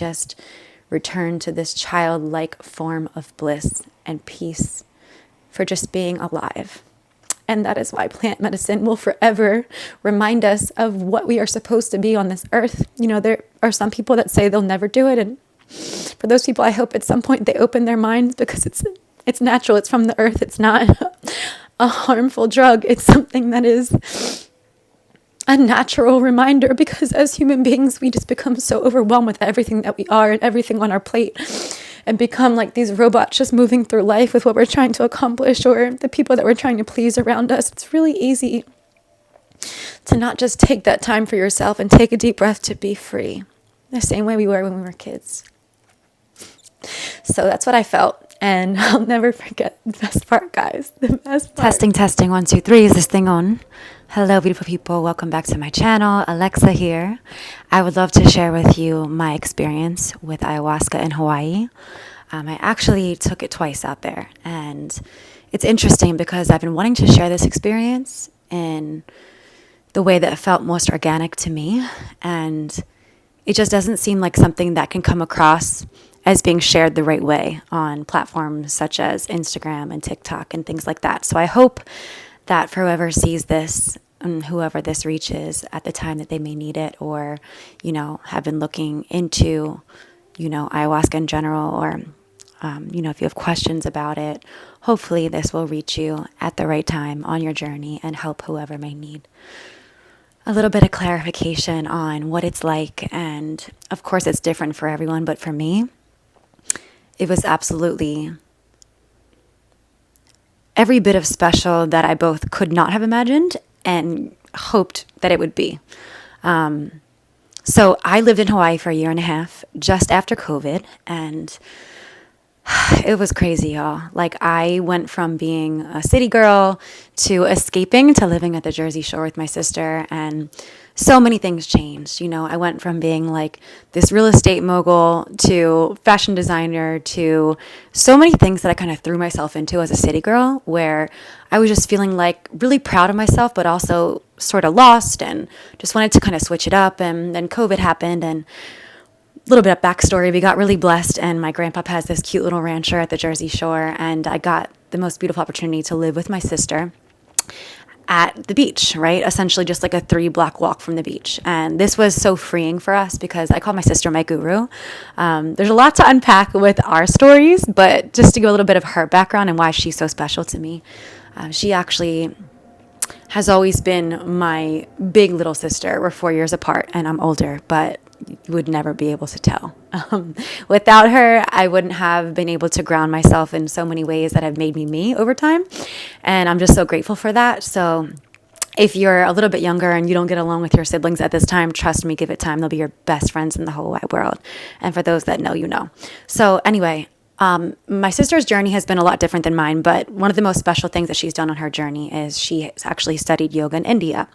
just return to this childlike form of bliss and peace for just being alive. And that is why plant medicine will forever remind us of what we are supposed to be on this earth. There are some people that say they'll never do it. And for those people, I hope at some point they open their minds, because it's natural. It's from the earth. It's not a harmful drug. It's something that is a natural reminder, because as human beings, we just become so overwhelmed with everything that we are and everything on our plate, and become like these robots just moving through life with what we're trying to accomplish, or the people that we're trying to please around us. It's really easy to not just take that time for yourself and take a deep breath to be free, the same way we were when we were kids. So that's what I felt. And I'll never forget the best part, guys. The best part. Testing, 1, 2, 3. Is this thing on? Hello, beautiful people. Welcome back to my channel. Alexa here. I would love to share with you my experience with ayahuasca in Hawaii. I actually took it twice out there. And it's interesting because I've been wanting to share this experience in the way that it felt most organic to me. And it just doesn't seem like something that can come across as being shared the right way on platforms such as Instagram and TikTok and things like that. So I hope that for whoever sees this and whoever this reaches at the time that they may need it, or, have been looking into, ayahuasca in general, or, if you have questions about it, hopefully this will reach you at the right time on your journey and help whoever may need a little bit of clarification on what it's like. And of course, it's different for everyone, but for me, it was absolutely every bit of special that I both could not have imagined and hoped that it would be. So I lived in Hawaii for 1.5 years just after COVID, and it was crazy, y'all. Like, I went from being a city girl to escaping to living at the Jersey Shore with my sister, and so many things changed. I went from being like this real estate mogul to fashion designer to so many things that I kind of threw myself into as a city girl, where I was just feeling like really proud of myself, but also sort of lost and just wanted to kind of switch it up. And then COVID happened, and a little bit of backstory, we got really blessed, and my grandpa has this cute little rancher at the Jersey Shore, and I got the most beautiful opportunity to live with my sister at the beach, right? Essentially just like a 3-block walk from the beach. And this was so freeing for us because I call my sister my guru. There's a lot to unpack with our stories, but just to give a little bit of her background and why she's so special to me. She actually has always been my big little sister. We're 4 years apart and I'm older, but you would never be able to tell. Without her, I wouldn't have been able to ground myself in so many ways that have made me over time. And I'm just so grateful for that. So if you're a little bit younger and you don't get along with your siblings at this time, trust me, give it time. They'll be your best friends in the whole wide world. And for those that know, you know. So anyway, my sister's journey has been a lot different than mine, but one of the most special things that she's done on her journey is she has actually studied yoga in India.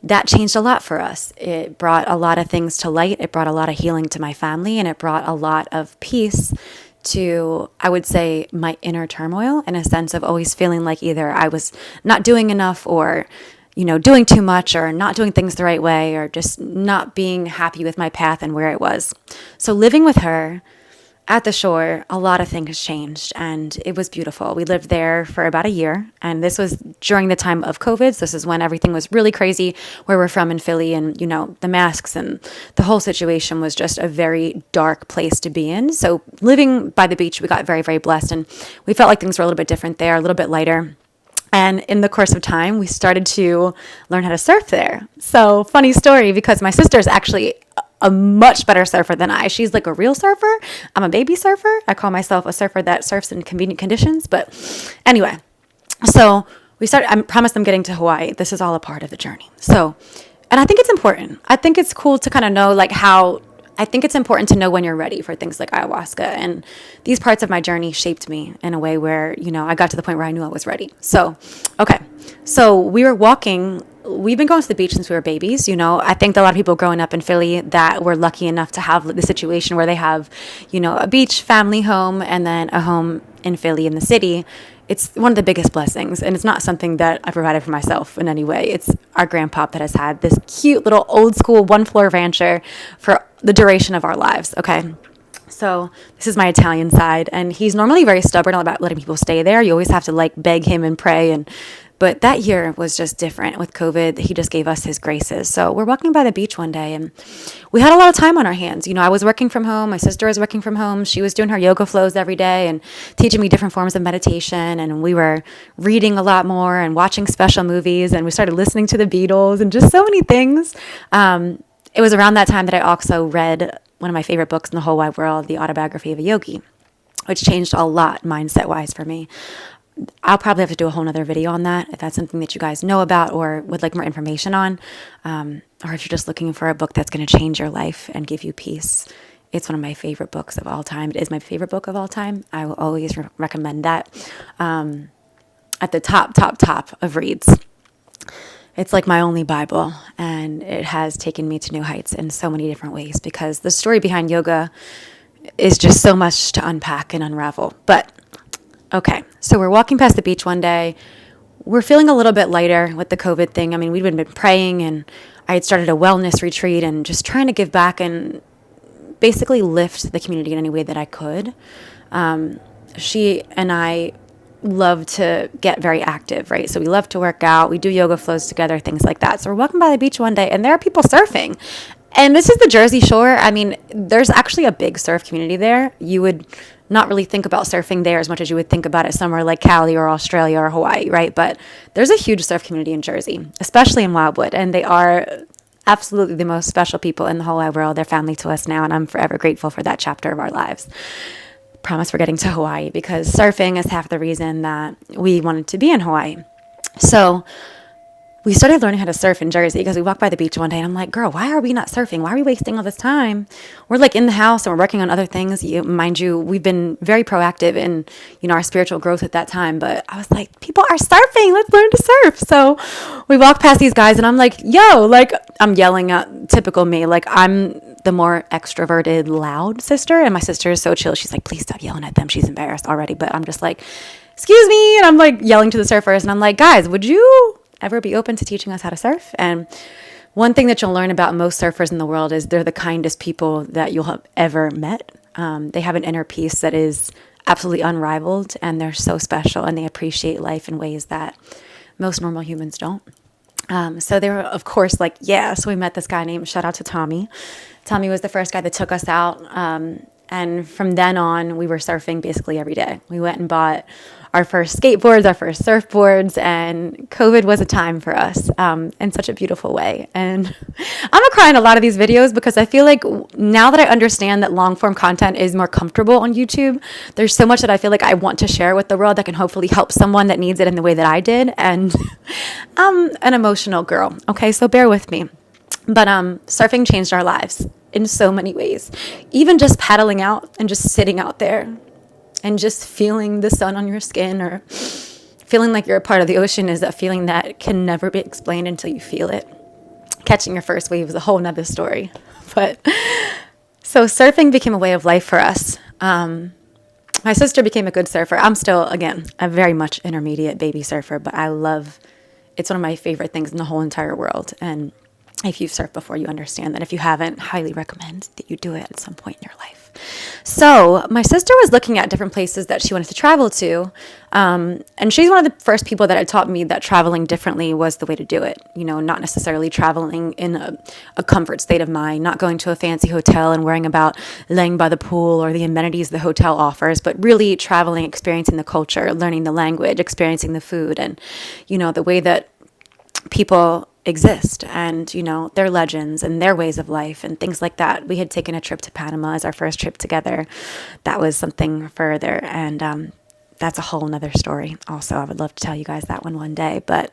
That changed a lot for us. It brought a lot of things to light. It brought a lot of healing to my family, and it brought a lot of peace to, I would say, my inner turmoil, in a sense of always feeling like either I was not doing enough, or, doing too much, or not doing things the right way, or just not being happy with my path and where it was. So living with her at the shore, a lot of things changed, and it was beautiful. We lived there for about 1 year, and this was during the time of COVID. So this is when everything was really crazy where we're from in Philly, and, the masks and the whole situation was just a very dark place to be in. So living by the beach, we got very, very blessed, and we felt like things were a little bit different there, a little bit lighter. And in the course of time, we started to learn how to surf there. So funny story, because my sister is actually a much better surfer than I. She's like a real surfer. I'm a baby surfer. I call myself a surfer that surfs in convenient conditions. But anyway, so I promised them getting to Hawaii. This is all a part of the journey. So, and I think it's important. I think it's cool to kind of know I think it's important to know when you're ready for things like ayahuasca. And these parts of my journey shaped me in a way where, I got to the point where I knew I was ready. So, okay. So we were walking. We've been going to the beach since we were babies. I think a lot of people growing up in Philly that were lucky enough to have the situation where they have, a beach family home and then a home in Philly in the city. It's one of the biggest blessings, and it's not something that I provided for myself in any way. It's our grandpa that has had this cute little old school 1-floor rancher for the duration of our lives. Okay. So this is my Italian side, and he's normally very stubborn about letting people stay there. You always have to like beg him and pray, but that year was just different with COVID. He just gave us his graces. So we're walking by the beach one day, and we had a lot of time on our hands. I was working from home. My sister was working from home. She was doing her yoga flows every day and teaching me different forms of meditation. And we were reading a lot more and watching special movies. And we started listening to the Beatles and just so many things. It was around that time that I also read one of my favorite books in the whole wide world, The Autobiography of a Yogi, which changed a lot mindset-wise for me. I'll probably have to do a whole nother video on that if that's something that you guys know about or would like more information on, or if you're just looking for a book that's going to change your life and give you peace. It's one of my favorite books of all time. It is my favorite book of all time. I will always recommend that at the top of reads. It's like my only Bible, and it has taken me to new heights in so many different ways because the story behind yoga is just so much to unpack and unravel. But okay, so we're walking past the beach one day. We're feeling a little bit lighter with the COVID thing. I mean, we'd been praying, and I had started a wellness retreat and just trying to give back and basically lift the community in any way that I could. She and I love to get very active, right? So we love to work out. We do yoga flows together, things like that. So we're walking by the beach one day, and there are people surfing. And this is the Jersey Shore. I mean, there's actually a big surf community there. You would not really think about surfing there as much as you would think about it somewhere like Cali or Australia or Hawaii, right? But there's a huge surf community in Jersey, especially in Wildwood. And they are absolutely the most special people in the whole wide world. They're family to us now, and I'm forever grateful for that chapter of our lives. Promise we're getting to Hawaii because surfing is half the reason that we wanted to be in Hawaii. So we started learning how to surf in Jersey because we walked by the beach one day and I'm like, girl, why are we not surfing? Why are we wasting all this time? We're like in the house and we're working on other things. Mind you, we've been very proactive in, our spiritual growth at that time. But I was like, people are surfing. Let's learn to surf. So we walked past these guys and I'm like, yo, like I'm yelling at typical me. Like I'm the more extroverted, loud sister. And my sister is so chill. She's like, please stop yelling at them. She's embarrassed already. But I'm just like, excuse me. And I'm like yelling to the surfers. And I'm like, guys, would you ever be open to teaching us how to surf? And one thing that you'll learn about most surfers in the world is they're the kindest people that you'll have ever met. They have an inner peace that is absolutely unrivaled, and they're so special, and they appreciate life in ways that most normal humans don't. So they were, of course, like, yeah. So we met this guy named, shout out to Tommy. Tommy was the first guy that took us out. And from then on, we were surfing basically every day. We went and bought our first skateboards, our first surfboards, and COVID was a time for us in such a beautiful way. And I'm gonna cry in a lot of these videos because I feel like now that I understand that long form content is more comfortable on YouTube, there's so much that I feel like I want to share with the world that can hopefully help someone that needs it in the way that I did. And I'm an emotional girl, okay? So bear with me. But surfing changed our lives in so many ways. Even just paddling out and just sitting out there and just feeling the sun on your skin or feeling like you're a part of the ocean is a feeling that can never be explained until you feel it. Catching your first wave is a whole nother story. But so surfing became a way of life for us. My sister became a good surfer. I'm still, again, a very much intermediate baby surfer, but it's one of my favorite things in the whole entire world. And if you've surfed before, you understand that. If you haven't, highly recommend that you do it at some point in your life. So my sister was looking at different places that she wanted to travel to. And she's one of the first people that had taught me that traveling differently was the way to do it. Not necessarily traveling in a comfort state of mind, not going to a fancy hotel and worrying about laying by the pool or the amenities the hotel offers, but really traveling, experiencing the culture, learning the language, experiencing the food, and, the way that people exist and, their legends and their ways of life and things like that. We had taken a trip to Panama as our first trip together. That was something further. And that's a whole nother story. Also, I would love to tell you guys that one day. But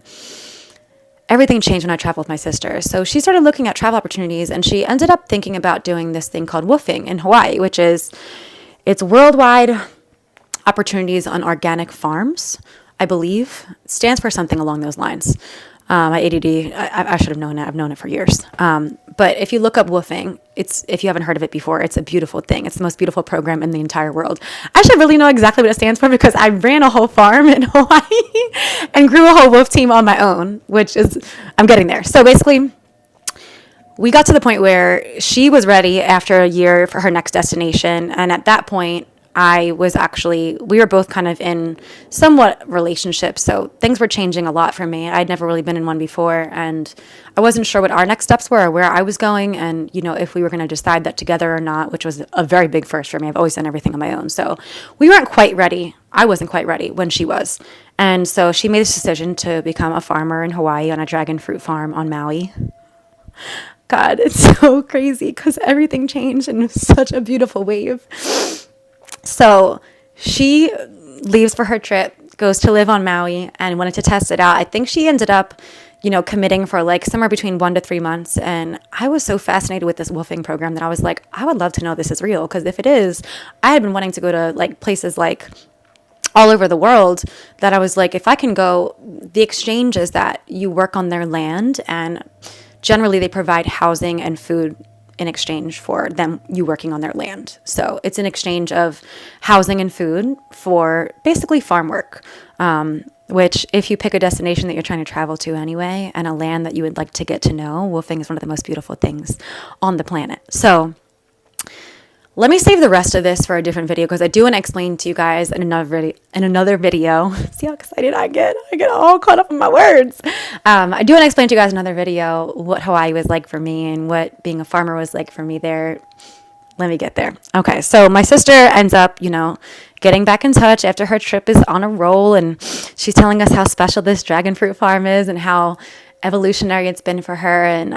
everything changed when I traveled with my sister. So she started looking at travel opportunities and she ended up thinking about doing this thing called woofing in Hawaii, which is it's worldwide opportunities on organic farms, I believe. It stands for something along those lines. My ADD, I should have known that. I've known it for years. But if you look up woofing, if you haven't heard of it before, it's a beautiful thing. It's the most beautiful program in the entire world. I should really know exactly what it stands for because I ran a whole farm in Hawaii and grew a whole woof team on my own, I'm getting there. So basically, we got to the point where she was ready after a year for her next destination. And at that point, we were both kind of in somewhat relationships. So things were changing a lot for me. I'd never really been in one before. And I wasn't sure what our next steps were or where I was going. And, if we were going to decide that together or not, which was a very big first for me. I've always done everything on my own. So we weren't quite ready. I wasn't quite ready when she was. And so she made this decision to become a farmer in Hawaii on a dragon fruit farm on Maui. God, it's so crazy because everything changed in such a beautiful wave. So she leaves for her trip, goes to live on Maui, and wanted to test it out. I think she ended up, committing for like somewhere between 1 to 3 months. And I was so fascinated with this wolfing program that I was like, I would love to know this is real. Because if it is, I had been wanting to go to like places like all over the world that I was like, if I can go, the exchange is that you work on their land and generally they provide housing and food in exchange for you working on their land. So it's an exchange of housing and food for basically farm work, which if you pick a destination that you're trying to travel to anyway and a land that you would like to get to know, wolfing is one of the most beautiful things on the planet. So let me save the rest of this for a different video because I do want to explain to you guys in another video. See how excited I get? I get all caught up in my words. I do want to explain to you guys in another video what Hawaii was like for me and what being a farmer was like for me there. Let me get there. Okay, so my sister ends up, getting back in touch after her trip is on a roll, and she's telling us how special this dragon fruit farm is and how evolutionary it's been for her and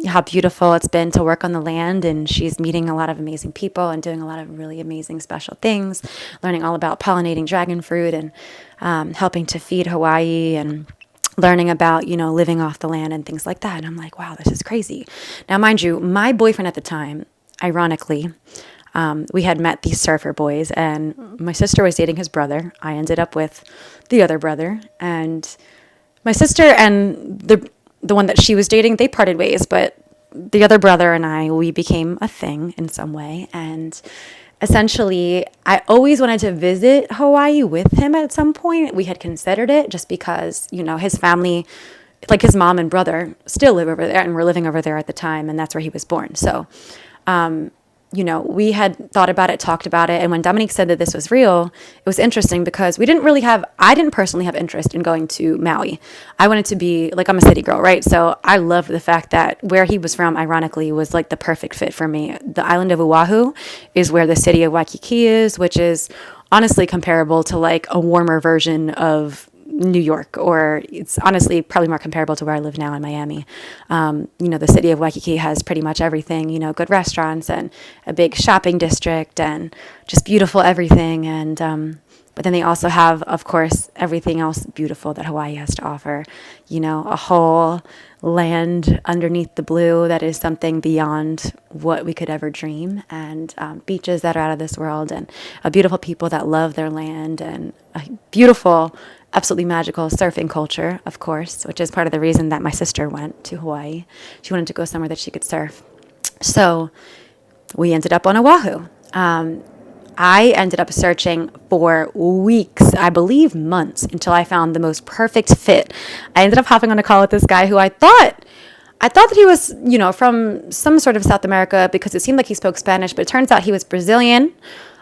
how beautiful it's been to work on the land. And she's meeting a lot of amazing people and doing a lot of really amazing special things, learning all about pollinating dragon fruit and helping to feed Hawaii and learning about, living off the land and things like that. And I'm like, wow, this is crazy. Now, mind you, my boyfriend at the time, ironically, we had met these surfer boys and my sister was dating his brother. I ended up with the other brother, and my sister and the one that she was dating, they parted ways, but the other brother and we became a thing in some way. And essentially, I always wanted to visit Hawaii with him at some point. We had considered it just because, his family, like his mom and brother, still live over there and were living over there at the time, and that's where he was born. So, we had thought about it, talked about it. And when Dominique said that this was real, it was interesting because I didn't personally have interest in going to Maui. I wanted to be, like, I'm a city girl, right? So I loved the fact that where he was from, ironically, was like the perfect fit for me. The island of Oahu is where the city of Waikiki is, which is honestly comparable to like a warmer version of New York, or it's honestly probably more comparable to where I live now in Miami. The city of Waikiki has pretty much everything, good restaurants and a big shopping district and just beautiful everything. And but then they also have, of course, everything else beautiful that Hawaii has to offer. A whole land underneath the blue that is something beyond what we could ever dream, and beaches that are out of this world, and beautiful people that love their land, and a beautiful, absolutely magical surfing culture, of course, which is part of the reason that my sister went to Hawaii. She wanted to go somewhere that she could surf. So we ended up on Oahu. I ended up searching for weeks, I believe months, until I found the most perfect fit. I ended up hopping on a call with this guy who I thought that he was, from some sort of South America, because it seemed like he spoke Spanish, but it turns out he was Brazilian.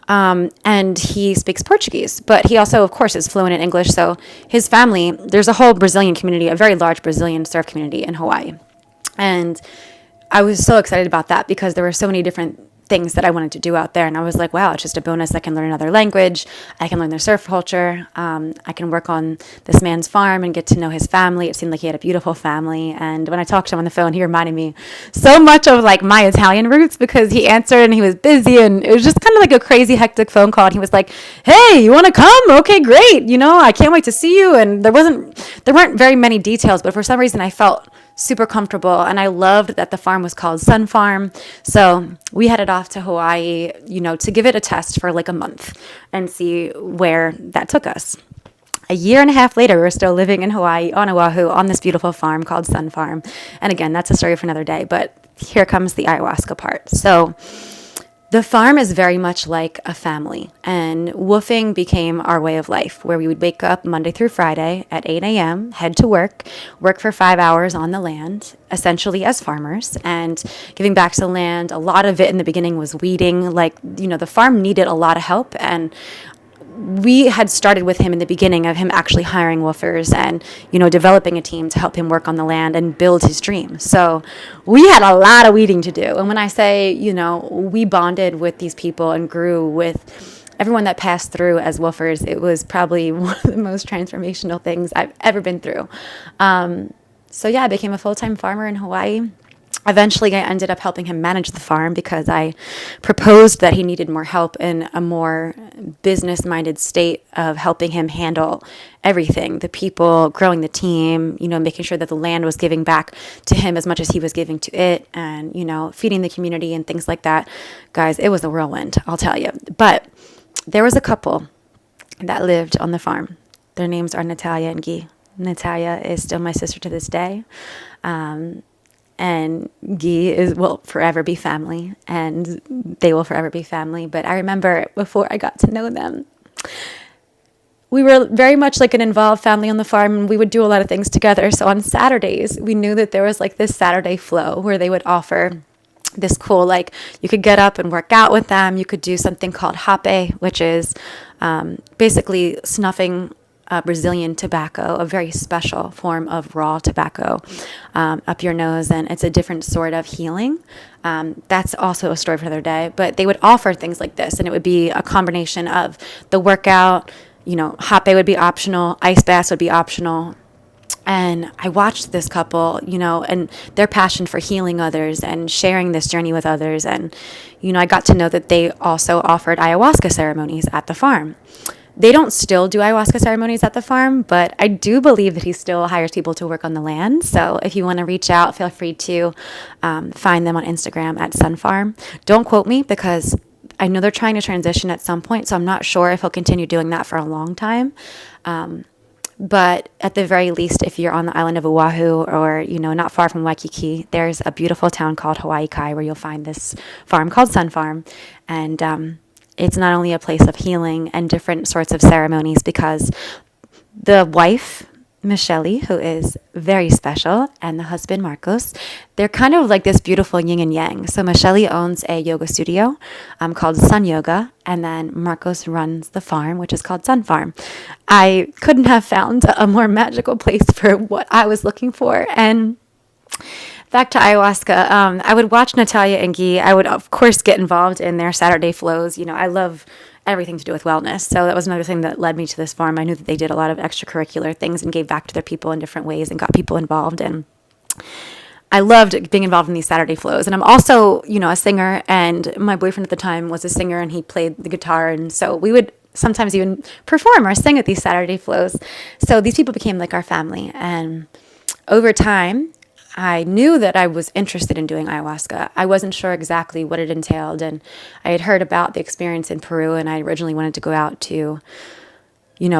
And he speaks Portuguese, but he also, of course, is fluent in English. So his family, there's a whole Brazilian community, a very large Brazilian surf community in Hawaii. And I was so excited about that because there were so many different things that I wanted to do out there. And I was like, wow, it's just a bonus. I can learn another language. I can learn their surf culture. I can work on this man's farm and get to know his family. It seemed like he had a beautiful family. And when I talked to him on the phone, he reminded me so much of like my Italian roots because he answered and he was busy. And it was just kind of like a crazy, hectic phone call. And he was like, hey, you want to come? Okay, great. I can't wait to see you. And there weren't very many details, but for some reason I felt super comfortable, and I loved that the farm was called Sun Farm. So we headed off to Hawaii, to give it a test for like a month and see where that took us. A year and a half later, we're still living in Hawaii on Oahu on this beautiful farm called Sun Farm. And again, that's a story for another day, but here comes the ayahuasca part. So The farm is very much like a family, and woofing became our way of life, where we would wake up Monday through Friday at 8 a.m., head to work for 5 hours on the land, essentially as farmers, and giving back to the land. A lot of it in the beginning was weeding. Like, the farm needed a lot of help, and we had started with him in the beginning of him actually hiring woofers and, developing a team to help him work on the land and build his dream. So we had a lot of weeding to do. And when I say, we bonded with these people and grew with everyone that passed through as woofers, it was probably one of the most transformational things I've ever been through. So yeah, I became a full-time farmer in Hawaii. Eventually, I ended up helping him manage the farm because I proposed that he needed more help in a more business-minded state of helping him handle everything, the people, growing the team, making sure that the land was giving back to him as much as he was giving to it, and, feeding the community and things like that. Guys, it was a whirlwind, I'll tell you. But there was a couple that lived on the farm. Their names are Natalia and Guy. Natalia is still my sister to this day. And Guy will forever be family, and they will forever be family. But I remember before I got to know them, we were very much like an involved family on the farm, and we would do a lot of things together. So on Saturdays, we knew that there was like this Saturday flow where they would offer this cool, like, you could get up and work out with them. You could do something called hape, which is basically snuffing Brazilian tobacco, a very special form of raw tobacco, up your nose, and it's a different sort of healing. That's also a story for another day, but they would offer things like this, and it would be a combination of the workout, hape would be optional, ice baths would be optional. And I watched this couple, and their passion for healing others and sharing this journey with others. And, I got to know that they also offered ayahuasca ceremonies at the farm. They don't still do ayahuasca ceremonies at the farm, but I do believe that he still hires people to work on the land. So if you want to reach out, feel free to find them on Instagram at Sunfarm. Don't quote me because I know they're trying to transition at some point, so I'm not sure if he'll continue doing that for a long time. But at the very least, if you're on the island of Oahu or, not far from Waikiki, there's a beautiful town called Hawaii Kai where you'll find this farm called Sun Farm. And it's not only a place of healing and different sorts of ceremonies because the wife, Michelle, who is very special, and the husband, Marcos, they're kind of like this beautiful yin and yang. So Michelle owns a yoga studio called Sun Yoga, and then Marcos runs the farm, which is called Sun Farm. I couldn't have found a more magical place for what I was looking for. And back to ayahuasca, I would watch Natalia and Guy. I would, of course, get involved in their Saturday flows. I love everything to do with wellness. So that was another thing that led me to this farm. I knew that they did a lot of extracurricular things and gave back to their people in different ways and got people involved. And I loved being involved in these Saturday flows. And I'm also, a singer, and my boyfriend at the time was a singer and he played the guitar. And so we would sometimes even perform or sing at these Saturday flows. So these people became like our family. And over time, I knew that I was interested in doing ayahuasca. I wasn't sure exactly what it entailed, and I had heard about the experience in Peru, and I originally wanted to go out to,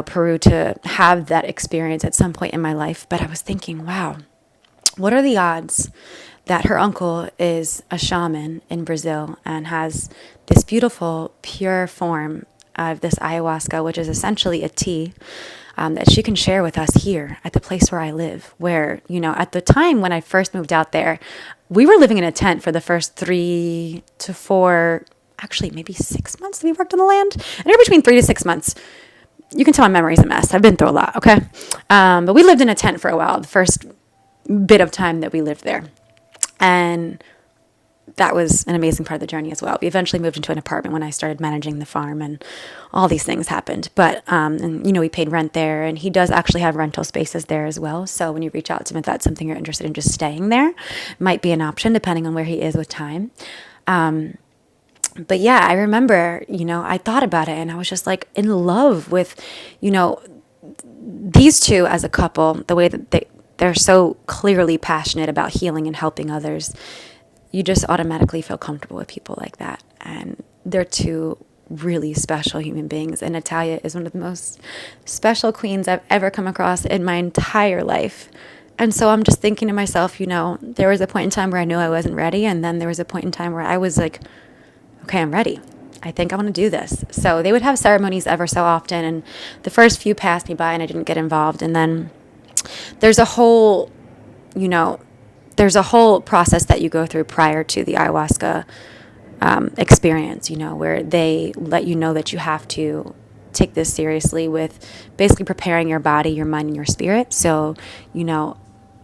Peru to have that experience at some point in my life. But I was thinking, wow, what are the odds that her uncle is a shaman in Brazil and has this beautiful, pure form of this ayahuasca, which is essentially a tea, that she can share with us here at the place where I live, where, at the time when I first moved out there, we were living in a tent for the first 3 to 4, actually maybe 6 months that we worked on the land. And in between 3 to 6 months, you can tell my memory's a mess. I've been through a lot, okay? But we lived in a tent for a while, the first bit of time that we lived there. And that was an amazing part of the journey as well. We eventually moved into an apartment when I started managing the farm, and all these things happened. But, we paid rent there, and he does actually have rental spaces there as well. So when you reach out to him, if that's something you're interested in, just staying there might be an option depending on where he is with time. But yeah, I remember, I thought about it and I was just like in love with, these two as a couple, the way that they're so clearly passionate about healing and helping others. You just automatically feel comfortable with people like that. And they're two really special human beings. And Natalia is one of the most special queens I've ever come across in my entire life. And so I'm just thinking to myself, there was a point in time where I knew I wasn't ready. And then there was a point in time where I was like, okay, I'm ready. I think I want to do this. So they would have ceremonies ever so often. And the first few passed me by and I didn't get involved. And then there's a whole, you know, there's a whole process that you go through prior to the ayahuasca experience, where they let you know that you have to take this seriously with basically preparing your body, your mind, and your spirit. So,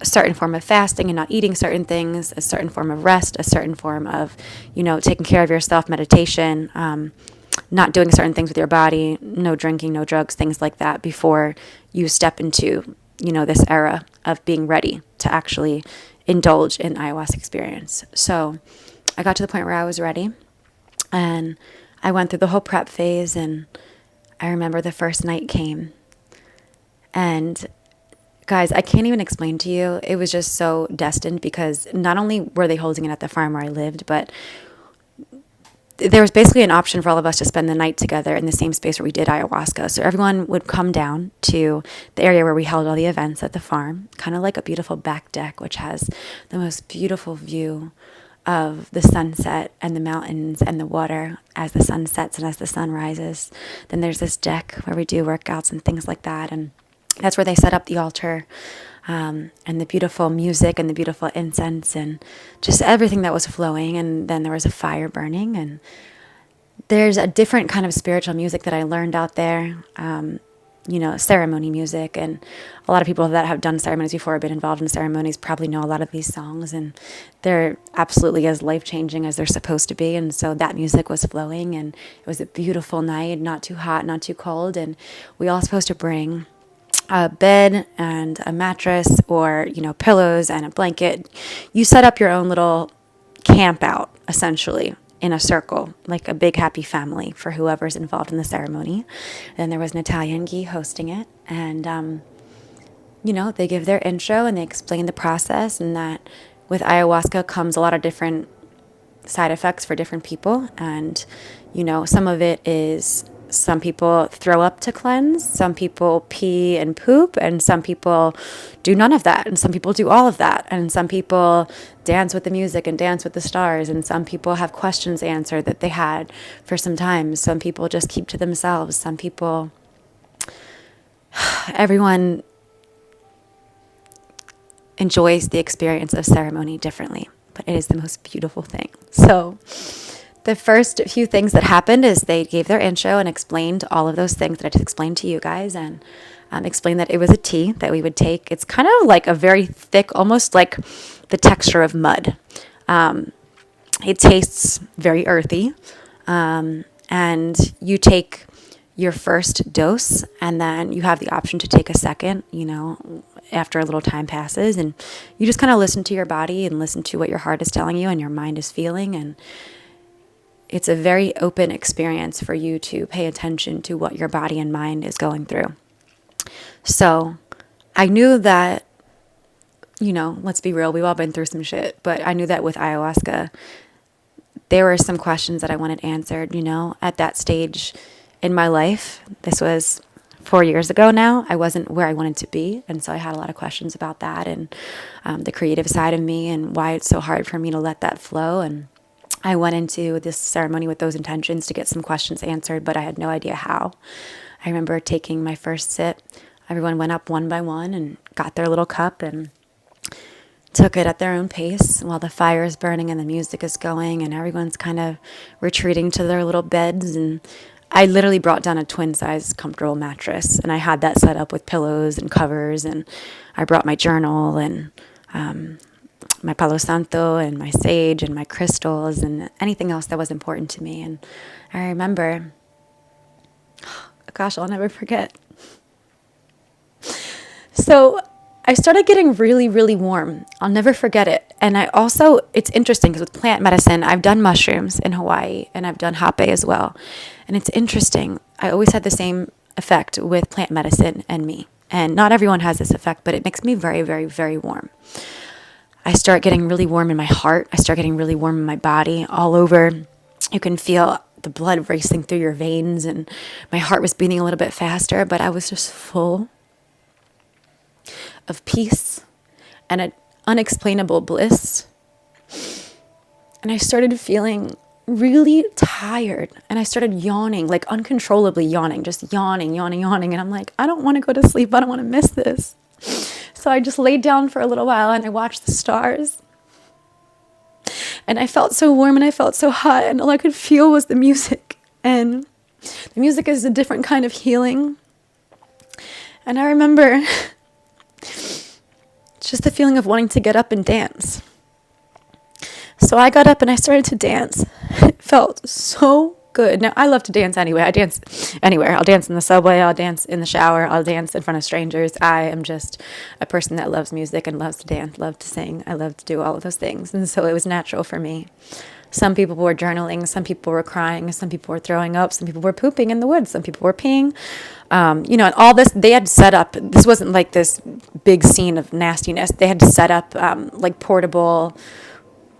a certain form of fasting and not eating certain things, a certain form of rest, a certain form of, taking care of yourself, meditation, not doing certain things with your body, no drinking, no drugs, things like that before you step into, this era of being ready to actually indulge in ayahuasca experience. So I got to the point where I was ready and I went through the whole prep phase, and I remember the first night came and guys, I can't even explain to you. It was just so destined because not only were they holding it at the farm where I lived, but there was basically an option for all of us to spend the night together in the same space where we did ayahuasca. So everyone would come down to the area where we held all the events at the farm, kind of like a beautiful back deck, which has the most beautiful view of the sunset and the mountains and the water as the sun sets and as the sun rises. Then there's this deck where we do workouts and things like that. And that's where they set up the altar, and the beautiful music and the beautiful incense and just everything that was flowing. And then there was a fire burning, and there's a different kind of spiritual music that I learned out there, ceremony music. And a lot of people that have done ceremonies before or been involved in ceremonies probably know a lot of these songs, and they're absolutely as life-changing as they're supposed to be. And so that music was flowing, and it was a beautiful night, not too hot, not too cold. And we all supposed to bring a bed and a mattress or, pillows and a blanket. You set up your own little camp out, essentially, in a circle, like a big happy family for whoever's involved in the ceremony. Then there was an Italian ghee hosting it. And, they give their intro and they explain the process, and that with ayahuasca comes a lot of different side effects for different people. And, some of it is some people throw up to cleanse, some people pee and poop, and some people do none of that, and some people do all of that, and some people dance with the music and dance with the stars, and some people have questions answered that they had for some time. Some people just keep to themselves. Some people, everyone enjoys the experience of ceremony differently, but it is the most beautiful thing. So the first few things that happened is they gave their intro and explained all of those things that I just explained to you guys, and explained that it was a tea that we would take. It's kind of like a very thick, almost like the texture of mud. It tastes very earthy, and you take your first dose, and then you have the option to take a second, after a little time passes, and you just kind of listen to your body and listen to what your heart is telling you and your mind is feeling. And it's a very open experience for you to pay attention to what your body and mind is going through. So I knew that, let's be real, we've all been through some shit, but I knew that with ayahuasca, there were some questions that I wanted answered, at that stage in my life. This was 4 years ago now. I wasn't where I wanted to be. And so I had a lot of questions about that and the creative side of me and why it's so hard for me to let that flow. And I went into this ceremony with those intentions to get some questions answered, but I had no idea how. I remember taking my first sip. Everyone went up one by one and got their little cup and took it at their own pace while the fire is burning and the music is going and everyone's kind of retreating to their little beds. And I literally brought down a twin-size comfortable mattress, and I had that set up with pillows and covers, and I brought my journal and my Palo Santo and my sage and my crystals and anything else that was important to me. And I remember, gosh, I'll never forget. So I started getting really, really warm. I'll never forget it. And I also, it's interesting because with plant medicine, I've done mushrooms in Hawaii and I've done hape as well. And it's interesting. I always had the same effect with plant medicine and me. And not everyone has this effect, but it makes me very, very, very warm. I start getting really warm in my heart. I start getting really warm in my body all over. You can feel the blood racing through your veins, and my heart was beating a little bit faster, but I was just full of peace and an unexplainable bliss. And I started feeling really tired, and I started yawning, like uncontrollably yawning, just yawning. And I'm like, I don't want to go to sleep. I don't want to miss this. So I just laid down for a little while and I watched the stars. And I felt so warm and I felt so hot, and all I could feel was the music. And the music is a different kind of healing. And I remember just the feeling of wanting to get up and dance. So I got up and I started to dance. It felt so good. Now, I love to dance anyway. I dance anywhere. I'll dance in the subway. I'll dance in the shower. I'll dance in front of strangers. I am just a person that loves music and loves to dance, love to sing. I love to do all of those things. And so it was natural for me. Some people were journaling. Some people were crying. Some people were throwing up. Some people were pooping in the woods. Some people were peeing. And all this, they had set up, this wasn't like this big scene of nastiness. They had set up like portable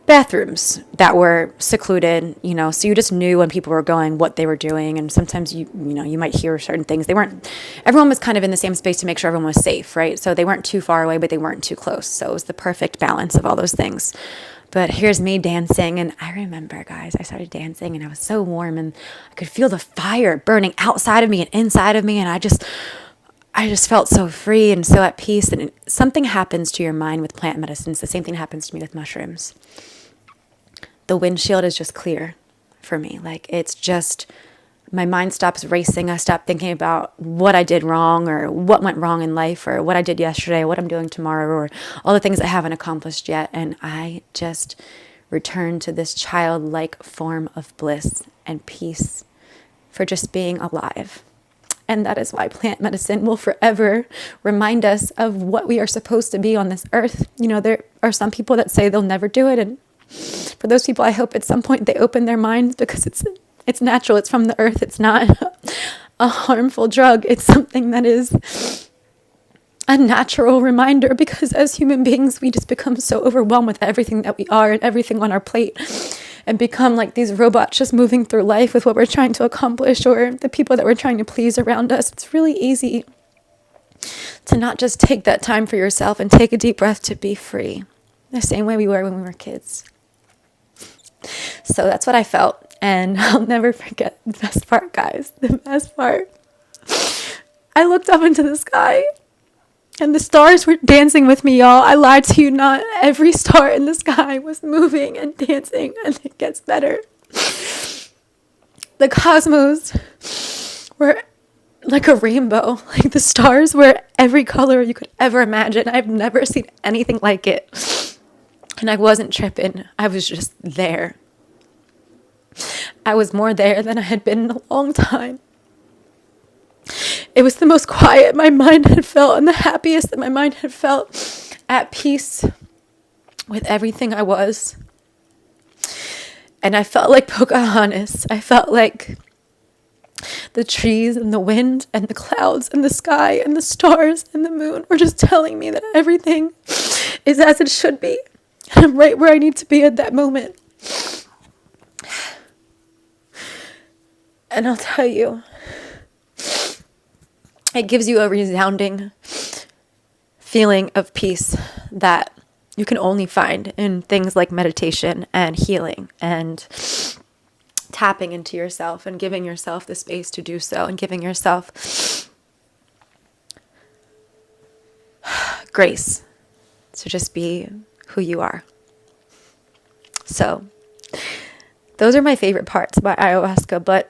bathrooms that were secluded, so you just knew when people were going what they were doing. And sometimes you might hear certain things. Everyone was kind of in the same space to make sure everyone was safe, right? So they weren't too far away, but they weren't too close. So it was the perfect balance of all those things. But here's me dancing, and I remember, guys, I started dancing and I was so warm and I could feel the fire burning outside of me and inside of me, and I just felt so free and so at peace. And something happens to your mind with plant medicines. The same thing happens to me with mushrooms. The windshield is just clear for me. Like, it's just, my mind stops racing. I stop thinking about what I did wrong or what went wrong in life or what I did yesterday, what I'm doing tomorrow, or all the things I haven't accomplished yet. And I just return to this childlike form of bliss and peace for just being alive. And that is why plant medicine will forever remind us of what we are supposed to be on this earth. There are some people that say they'll never do it, and for those people, I hope at some point they open their minds, because it's natural. It's from the earth. It's not a harmful drug. It's something that is a natural reminder, because as human beings, we just become so overwhelmed with everything that we are and everything on our plate, and become like these robots just moving through life with what we're trying to accomplish or the people that we're trying to please around us. It's really easy to not just take that time for yourself and take a deep breath to be free, the same way we were when we were kids. So that's what I felt, and I'll never forget the best part, guys. The best part. I looked up into the sky, and the stars were dancing with me, y'all. I lied to you not. Every star in the sky was moving and dancing, and it gets better. The cosmos were like a rainbow. Like, the stars were every color you could ever imagine. I've never seen anything like it. And I wasn't tripping. I was just there. I was more there than I had been in a long time. It was the most quiet my mind had felt, and the happiest that my mind had felt, at peace with everything I was. And I felt like Pocahontas. I felt like the trees and the wind and the clouds and the sky and the stars and the moon were just telling me that everything is as it should be. And I'm right where I need to be at that moment. And I'll tell you, it gives you a resounding feeling of peace that you can only find in things like meditation and healing and tapping into yourself and giving yourself the space to do so, and giving yourself grace to just be who you are. So those are my favorite parts about ayahuasca, but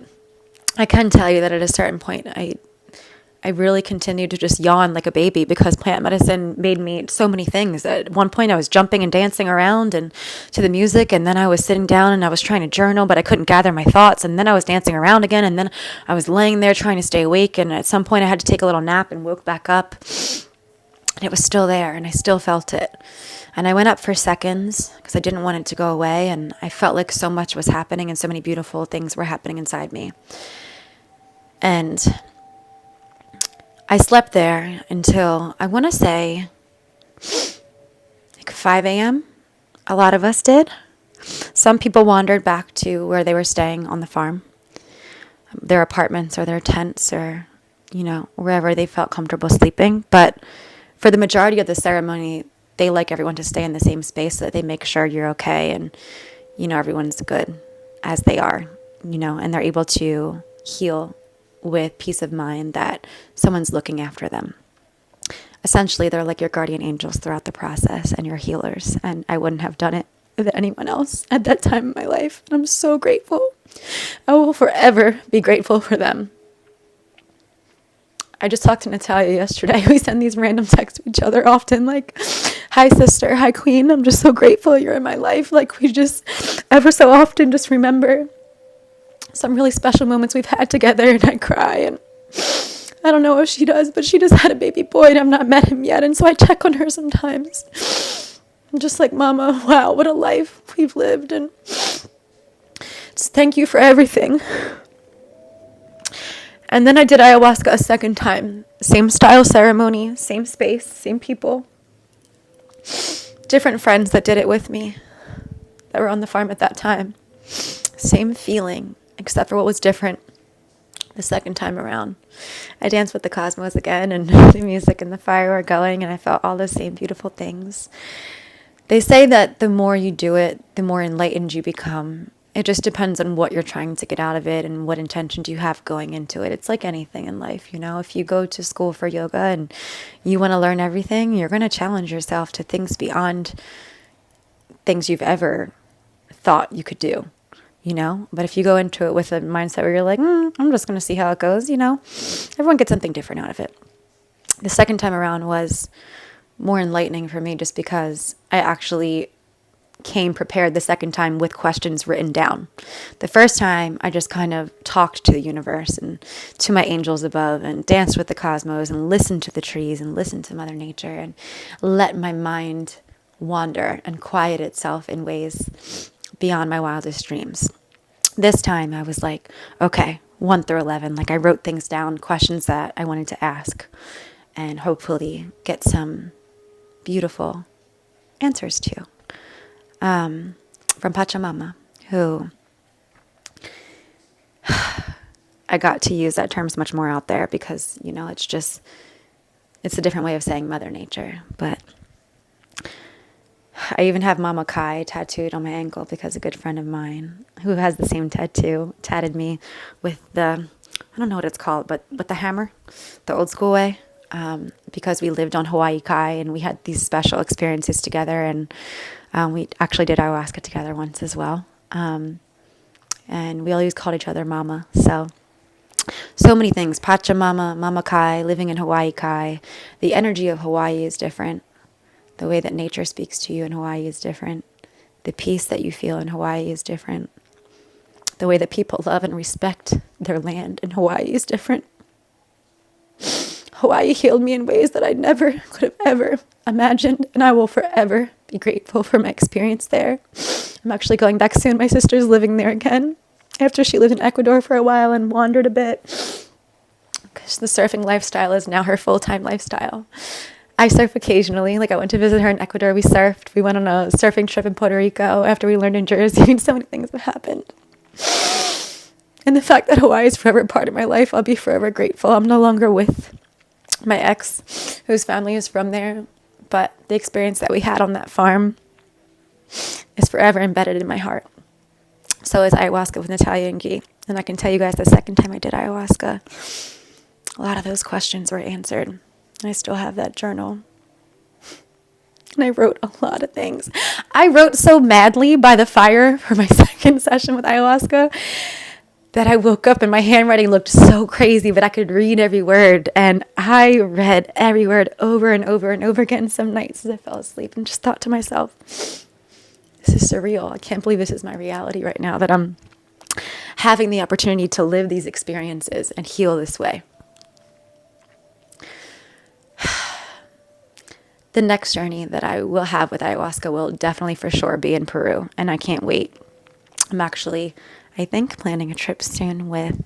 I can tell you that at a certain point, I really continued to just yawn like a baby, because plant medicine made me so many things. At one point I was jumping and dancing around and to the music, and then I was sitting down and I was trying to journal, but I couldn't gather my thoughts, and then I was dancing around again, and then I was laying there trying to stay awake, and at some point I had to take a little nap and woke back up, and it was still there, and I still felt it. And I went up for seconds because I didn't want it to go away, and I felt like so much was happening and so many beautiful things were happening inside me. And I slept there until, I want to say, like 5 a.m. A lot of us did. Some people wandered back to where they were staying on the farm, their apartments or their tents, or, wherever they felt comfortable sleeping. But for the majority of the ceremony, they like everyone to stay in the same space so that they make sure you're okay and, everyone's good. as they are, and they're able to heal with peace of mind that someone's looking after them. Essentially, they're like your guardian angels throughout the process and your healers. And I wouldn't have done it with anyone else at that time in my life. And I'm so grateful. I will forever be grateful for them. I just talked to Natalia yesterday. We send these random texts to each other often, like, hi sister, hi queen, I'm just so grateful you're in my life. Like, we just ever so often just remember some really special moments we've had together, and I cry, and I don't know if she does, but she just had a baby boy and I've not met him yet, and so I check on her sometimes. I'm just like, Mama, wow, what a life we've lived, and just thank you for everything. And then I did ayahuasca a second time. Same style ceremony, same space, same people. Different friends that did it with me that were on the farm at that time. Same feeling, except for what was different the second time around. I danced with the cosmos again, and the music and the fire were going, and I felt all the same beautiful things. They say that the more you do it, the more enlightened you become. It just depends on what you're trying to get out of it and what intentions you have going into it. It's like anything in life, If you go to school for yoga and you want to learn everything, you're going to challenge yourself to things beyond things you've ever thought you could do, But if you go into it with a mindset where you're like, I'm just going to see how it goes, everyone gets something different out of it. The second time around was more enlightening for me just because I actually came prepared the second time with questions written down. The first time, I just kind of talked to the universe and to my angels above and danced with the cosmos and listened to the trees and listened to Mother Nature and let my mind wander and quiet itself in ways beyond my wildest dreams. This time, I was like, okay, 1 through 11. Like, I wrote things down, questions that I wanted to ask, and hopefully get some beautiful answers to. From Pachamama, who I got to use that term's much more out there because, it's a different way of saying Mother Nature. But I even have Mama Kai tattooed on my ankle because a good friend of mine who has the same tattoo tatted me with I don't know what it's called, but the hammer, the old school way. Because we lived on Hawaii Kai and we had these special experiences together, and we actually did ayahuasca together once as well. And we always called each other Mama. So many things. Pachamama, Mama Kai, living in Hawaii Kai. The energy of Hawaii is different. The way that nature speaks to you in Hawaii is different. The peace that you feel in Hawaii is different. The way that people love and respect their land in Hawaii is different. Hawaii healed me in ways that I never could have ever imagined, and I will forever be grateful for my experience there. I'm actually going back soon. My sister's living there again after she lived in Ecuador for a while and wandered a bit because the surfing lifestyle is now her full-time lifestyle. I surf occasionally. Like, I went to visit her in Ecuador. We surfed. We went on a surfing trip in Puerto Rico after we learned in Jersey. So many things have happened. And the fact that Hawaii is forever part of my life, I'll be forever grateful. I'm no longer with my ex, whose family is from there, but the experience that we had on that farm is forever embedded in my heart. So is ayahuasca with Natalia and Guy. And I can tell you guys, the second time I did ayahuasca, a lot of those questions were answered. I still have that journal. And I wrote a lot of things. I wrote so madly by the fire for my second session with ayahuasca that I woke up and my handwriting looked so crazy, but I could read every word. And I read every word over and over and over again some nights as I fell asleep and just thought to myself, this is surreal. I can't believe this is my reality right now, that I'm having the opportunity to live these experiences and heal this way. The next journey that I will have with ayahuasca will definitely for sure be in Peru, and I can't wait. I'm actually, I think, planning a trip soon with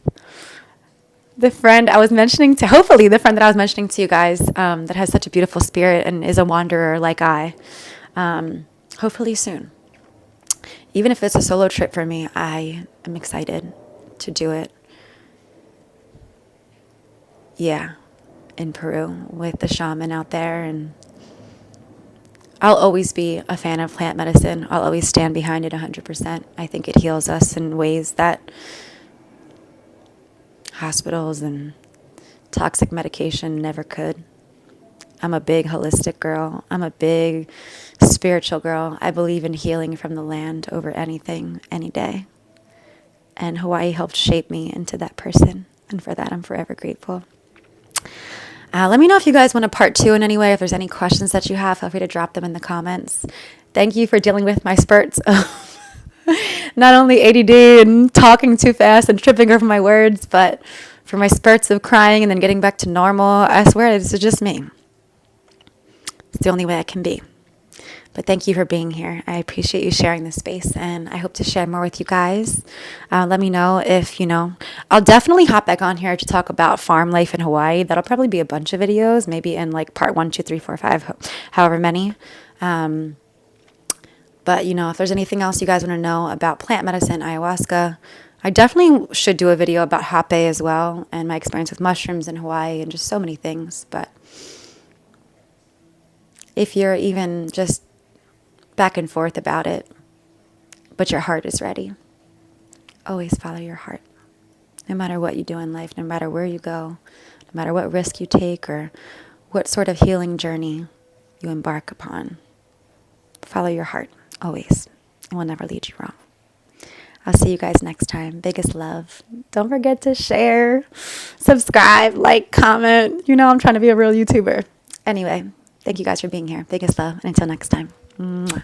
the friend I was mentioning to, hopefully the friend that I was mentioning to you guys, that has such a beautiful spirit and is a wanderer like I. Hopefully soon. Even if it's a solo trip for me, I am excited to do it. Yeah, in Peru with the shaman out there, and I'll always be a fan of plant medicine. I'll always stand behind it 100%. I think it heals us in ways that hospitals and toxic medication never could. I'm a big holistic girl. I'm a big spiritual girl. I believe in healing from the land over anything, any day. And Hawaii helped shape me into that person. And for that, I'm forever grateful. Let me know if you guys want a part 2 in any way. If there's any questions that you have, feel free to drop them in the comments. Thank you for dealing with my spurts of not only ADD and talking too fast and tripping over my words, but for my spurts of crying and then getting back to normal. I swear, this is just me. It's the only way I can be. But thank you for being here. I appreciate you sharing this space, and I hope to share more with you guys. Let me know if, I'll definitely hop back on here to talk about farm life in Hawaii. That'll probably be a bunch of videos, maybe in like part 1, 2, 3, 4, 5, however many. But, if there's anything else you guys want to know about plant medicine, ayahuasca, I definitely should do a video about hape as well, and my experience with mushrooms in Hawaii, and just so many things. But if you're even just back and forth about it, but your heart is ready, always follow your heart. No matter what you do in life, no matter where you go, no matter what risk you take or what sort of healing journey you embark upon, follow your heart, always. It will never lead you wrong. I'll see you guys next time. Biggest love. Don't forget to share, subscribe, like, comment. I'm trying to be a real YouTuber. Anyway, thank you guys for being here. Biggest love. And until next time. Mwah.